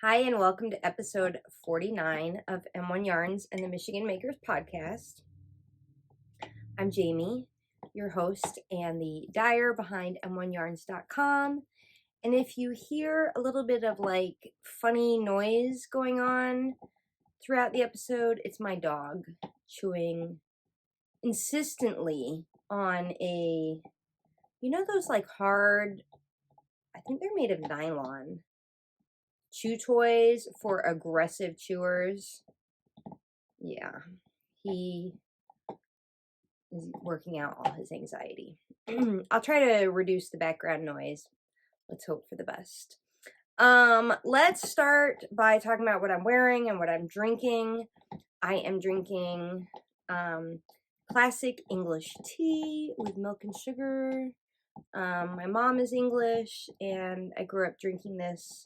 Hi, and welcome to episode 49 of M1 Yarns and the Michigan Makers podcast. I'm Jamie, your host and the dyer behind m1yarns.com. And if you hear a little bit of like funny noise going on throughout the episode, it's my dog chewing insistently on those like hard, I think they're made of nylon chew toys for aggressive chewers. Yeah, he is working out all his anxiety. I'll try to reduce the background noise. Let's hope for the best. Let's start by talking about what I'm wearing and what I'm drinking. I am drinking classic English tea with milk and sugar. My mom is English, and I grew up drinking this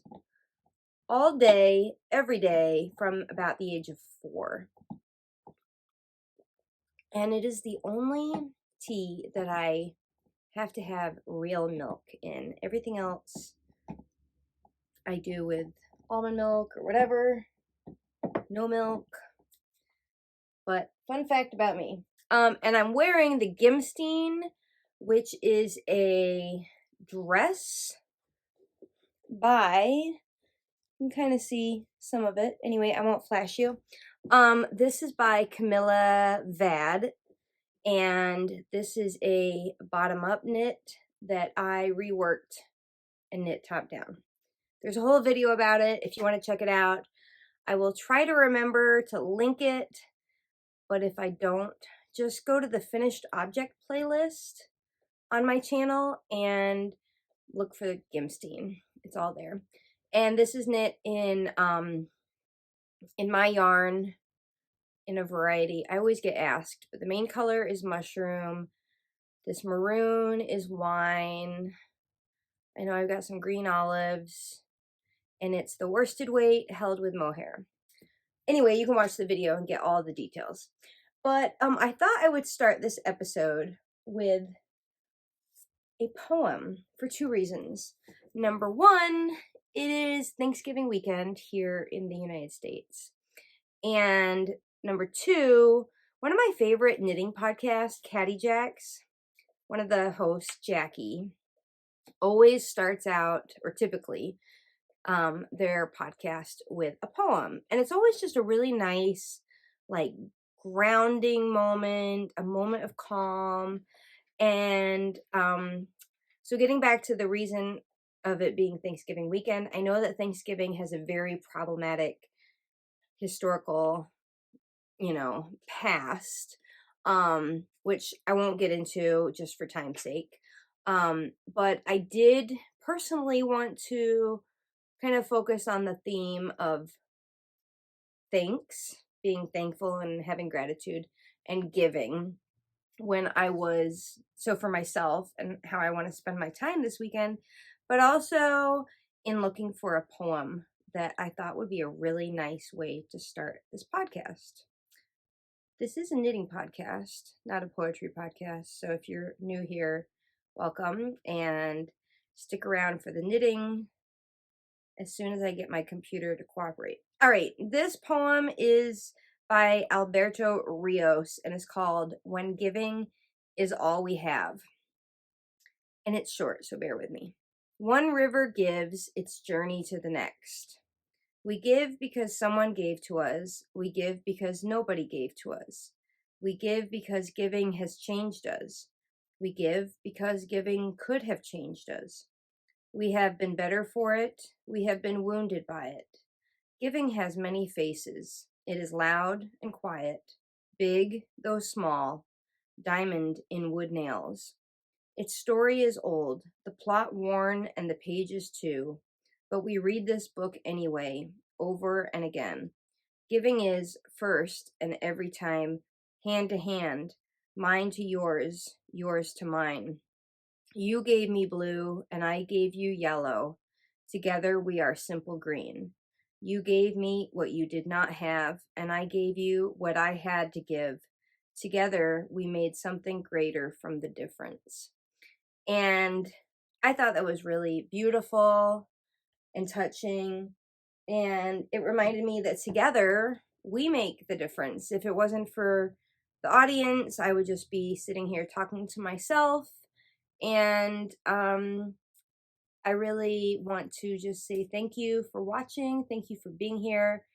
all day, every day, from about the age of 4. And it is the only tea that I have to have real milk in. Everything else I do with almond milk or whatever. No milk. But fun fact about me. And I'm wearing the Gimmstein, which is a dress by, you can kind of see some of it. Anyway, I won't flash you. This is by Camilla Vad. And this is a bottom-up knit that I reworked and knit top-down. There's a whole video about it if you want to check it out. I will try to remember to link it, but if I don't, just go to the finished object playlist on my channel and look for Gimmstein. It's all there. And this is knit in my yarn in a variety. I always get asked, but the main color is mushroom. This maroon is wine. I know I've got some green olives. And it's the worsted weight held with mohair. Anyway, you can watch the video and get all the details. But I thought I would start this episode with a poem for 2 reasons. Number 1, it is Thanksgiving weekend here in the United States. And number 2, one of my favorite knitting podcasts, Caddy Jacks, one of the hosts, Jackie, always starts out, or typically, their podcast with a poem. And it's always just a really nice, like, grounding moment, a moment of calm. And so getting back to the reason of it being Thanksgiving weekend, I know that Thanksgiving has a very problematic historical, past, which I won't get into just for time's sake. But I did personally want to kind of focus on the theme of thanks, being thankful and having gratitude, and giving for myself and how I want to spend my time this weekend, but also in looking for a poem that I thought would be a really nice way to start this podcast. This is a knitting podcast, not a poetry podcast. So if you're new here, welcome, and stick around for the knitting as soon as I get my computer to cooperate. All right, this poem is by Alberto Rios and is called When Giving is All We Have. And it's short, so bear with me. One river gives its journey to the next. We give because someone gave to us. We give because nobody gave to us. We give because giving has changed us. We give because giving could have changed us. We have been better for it. We have been wounded by it. Giving has many faces. It is loud and quiet, big though small, diamond in wood nails. Its story is old, the plot worn and the pages too, but we read this book anyway, over and again. Giving is, first and every time, hand to hand, mine to yours, yours to mine. You gave me blue, and I gave you yellow. Together we are simple green. You gave me what you did not have, and I gave you what I had to give. Together we made something greater from the difference. And I thought that was really beautiful and touching. And it reminded me that together we make the difference. If it wasn't for the audience, I would just be sitting here talking to myself. And I really want to just say thank you for watching. Thank you for being here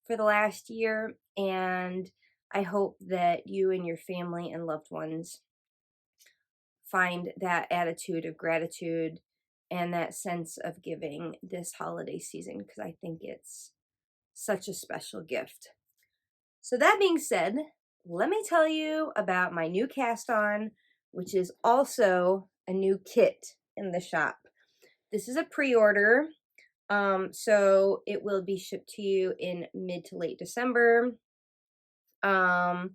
for the last year. And I hope that you and your family and loved ones find that attitude of gratitude and that sense of giving this holiday season, because I think it's such a special gift. So that being said, let me tell you about my new cast on, which is also a new kit in the shop. This is a pre-order, so it will be shipped to you in mid to late December. And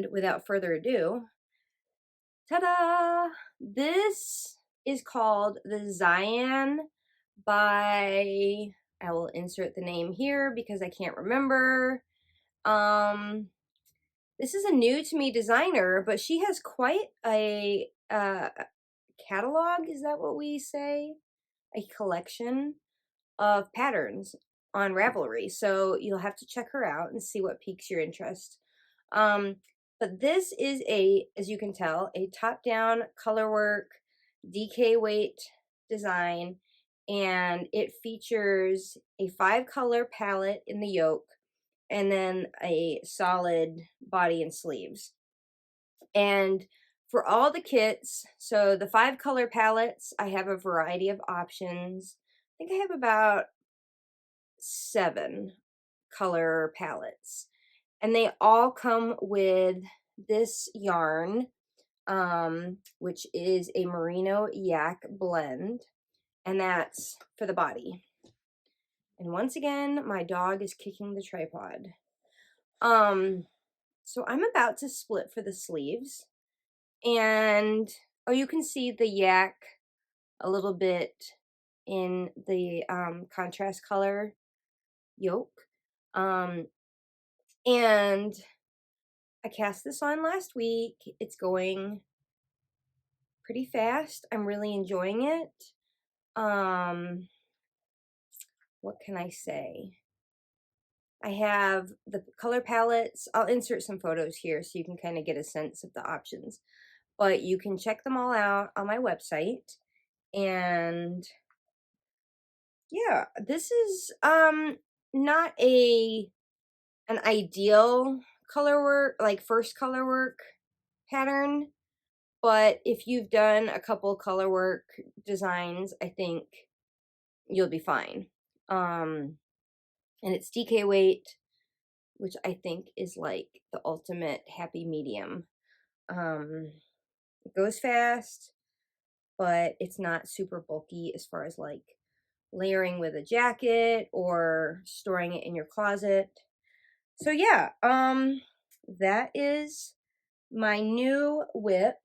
without further ado, ta-da! This is called the Zyan by, I will insert the name here because I can't remember. This is a new to me designer, but she has quite a catalog, is that what we say? A collection of patterns on Ravelry. So you'll have to check her out and see what piques your interest. But this is as you can tell, a top-down colorwork DK weight design, and it features a 5-color palette in the yoke and then a solid body and sleeves. And for all the kits, so the 5-color palettes, I have a variety of options. I think I have about 7 color palettes, and they all come with this yarn, which is a merino yak blend, and that's for the body. And once again, my dog is kicking the tripod. So I'm about to split for the sleeves, and oh, you can see the yak a little bit in the contrast color yoke. And I cast this on last week. It's going pretty fast. I'm really enjoying it. What can I say? I have the color palettes. I'll insert some photos here so you can kind of get a sense of the options. But you can check them all out on my website. And yeah, this is not an ideal color work, like first color work pattern, but if you've done a couple color work designs, I think you'll be fine. And it's DK weight, which I think is like the ultimate happy medium. It goes fast, but it's not super bulky as far as like layering with a jacket or storing it in your closet. So yeah, that is my new whip.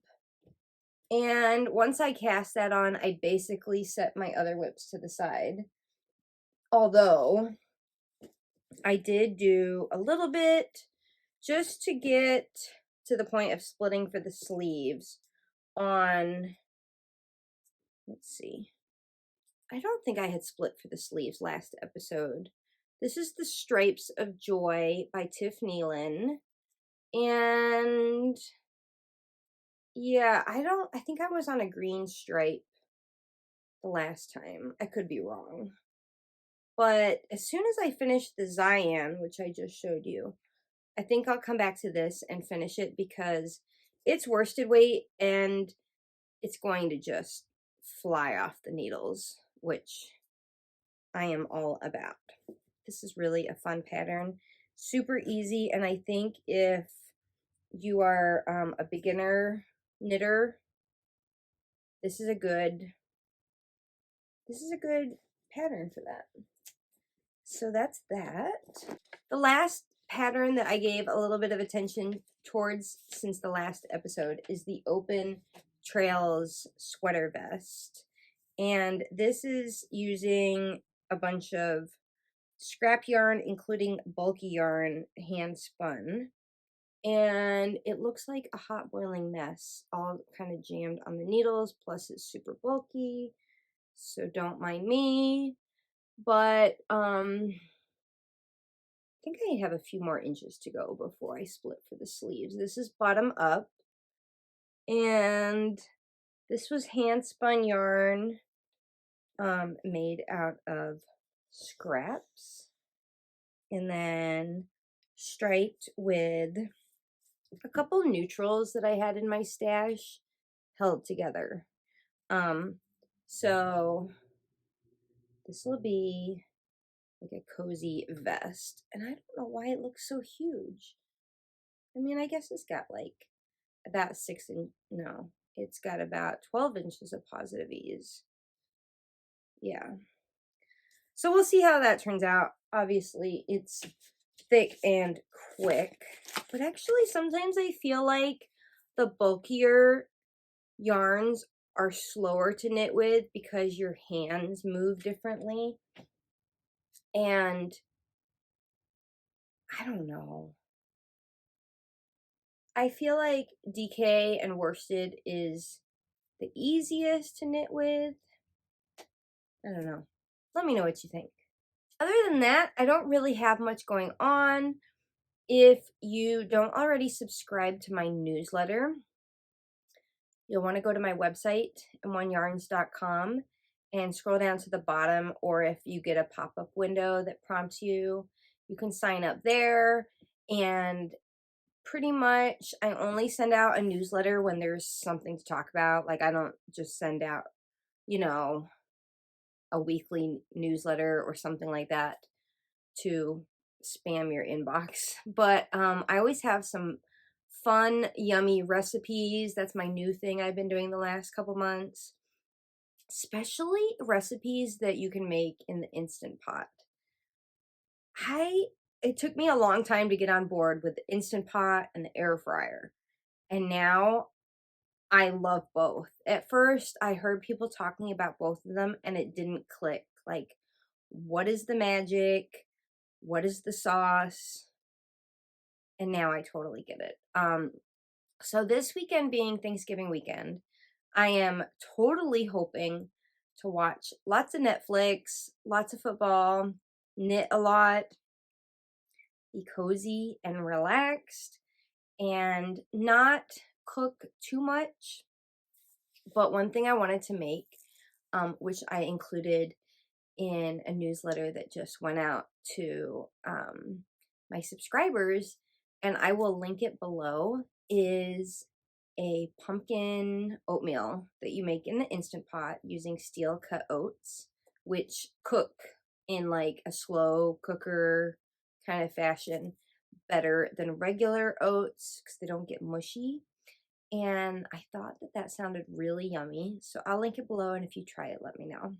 And once I cast that on, I basically set my other whips to the side. Although I did do a little bit just to get to the point of splitting for the sleeves on, let's see. I don't think I had split for the sleeves last episode. This is the Stripes of Joy by Tif Neilen. And yeah, I think I was on a green stripe the last time. I could be wrong. But as soon as I finish the Zyan, which I just showed you, I think I'll come back to this and finish it because it's worsted weight and it's going to just fly off the needles, which I am all about. This is really a fun pattern. Super easy, and I think if you are a beginner knitter, this is a good pattern for that. So that's that. The last pattern that I gave a little bit of attention towards since the last episode is the Open Trails sweater vest. And this is using a bunch of scrap yarn, including bulky yarn, hand spun. And it looks like a hot boiling mess, all kind of jammed on the needles, plus it's super bulky, so don't mind me. But I think I have a few more inches to go before I split for the sleeves. This is bottom up, and this was hand spun yarn, made out of scraps, and then striped with a couple neutrals that I had in my stash held together. So this will be like a cozy vest, and I don't know why it looks so huge. I mean, I guess it's got like about no, it's got about 12 inches of positive ease. Yeah. So we'll see how that turns out. Obviously, it's thick and quick, but actually sometimes I feel like the bulkier yarns are slower to knit with because your hands move differently. And I don't know. I feel like DK and worsted is the easiest to knit with. I don't know. Let me know what you think. Other than that, I don't really have much going on. If you don't already subscribe to my newsletter, you'll want to go to my website, m1yarns.com, and scroll down to the bottom, or if you get a pop-up window that prompts you, you can sign up there. And pretty much I only send out a newsletter when there's something to talk about. Like, I don't just send out, you know, a weekly newsletter or something like that to spam your inbox. But I always have some fun, yummy recipes. That's my new thing I've been doing the last couple months. Especially recipes that you can make in the Instant Pot. It took me a long time to get on board with the Instant Pot and the air fryer. And now I love both. At first, I heard people talking about both of them and it didn't click. Like, what is the magic? What is the sauce? And now I totally get it. So this weekend being Thanksgiving weekend, I am totally hoping to watch lots of Netflix, lots of football, knit a lot, be cozy and relaxed, and not cook too much. But one thing I wanted to make, which I included in a newsletter that just went out to my subscribers, and I will link it below, is a pumpkin oatmeal that you make in the Instant Pot using steel cut oats, which cook in like a slow cooker kind of fashion better than regular oats because they don't get mushy. And I thought that that sounded really yummy, so I'll link it below, and if you try it, let me know.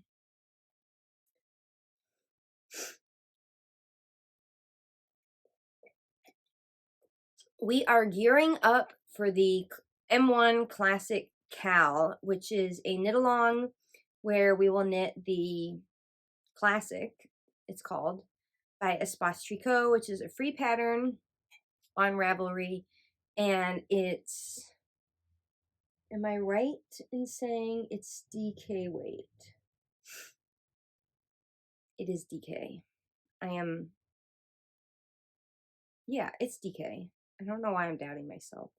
We are gearing up for the M1 Classic Cal, which is a knit along where we will knit the Classic, it's called, by Espace Tricot, which is a free pattern on Ravelry. And it's, am I right in saying it's DK weight? It is DK. Yeah, it's DK. I don't know why I'm doubting myself.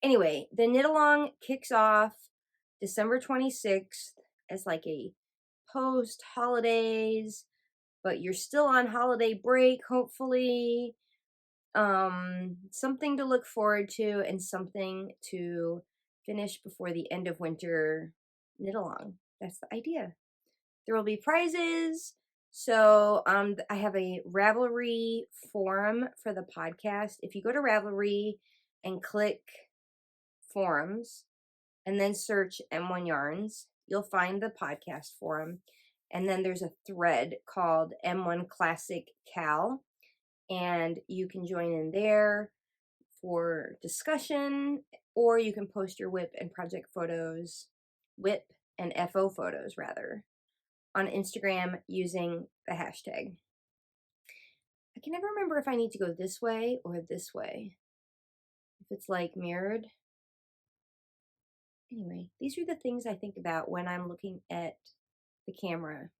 Anyway, the knit along kicks off December 26th as like a post holidays, but you're still on holiday break, hopefully. Something to look forward to and something to finish before the end of winter knit along. That's the idea. There will be prizes. So I have a Ravelry forum for the podcast. If you go to Ravelry and click forums and then search M1 Yarns, you'll find the podcast forum. And then there's a thread called M1 Classic Cal, and you can join in there for discussion, or you can post your WIP and project photos, WIP and FO photos rather, on Instagram using the hashtag. I can never remember if I need to go this way or this way. If it's like mirrored. Anyway, these are the things I think about when I'm looking at the camera.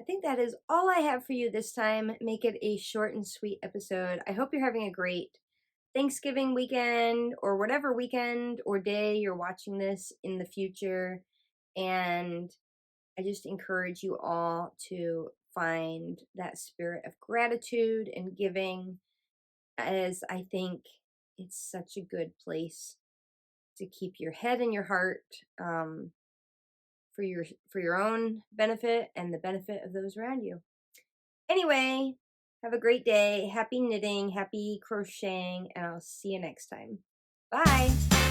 I think that is all I have for you this time. Make it a short and sweet episode. I hope you're having a great Thanksgiving weekend or whatever weekend or day you're watching this in the future. And I just encourage you all to find that spirit of gratitude and giving, as I think it's such a good place to keep your head and your heart, for your own benefit and the benefit of those around you. Anyway, have a great day. Happy knitting, happy crocheting, and I'll see you next time. Bye.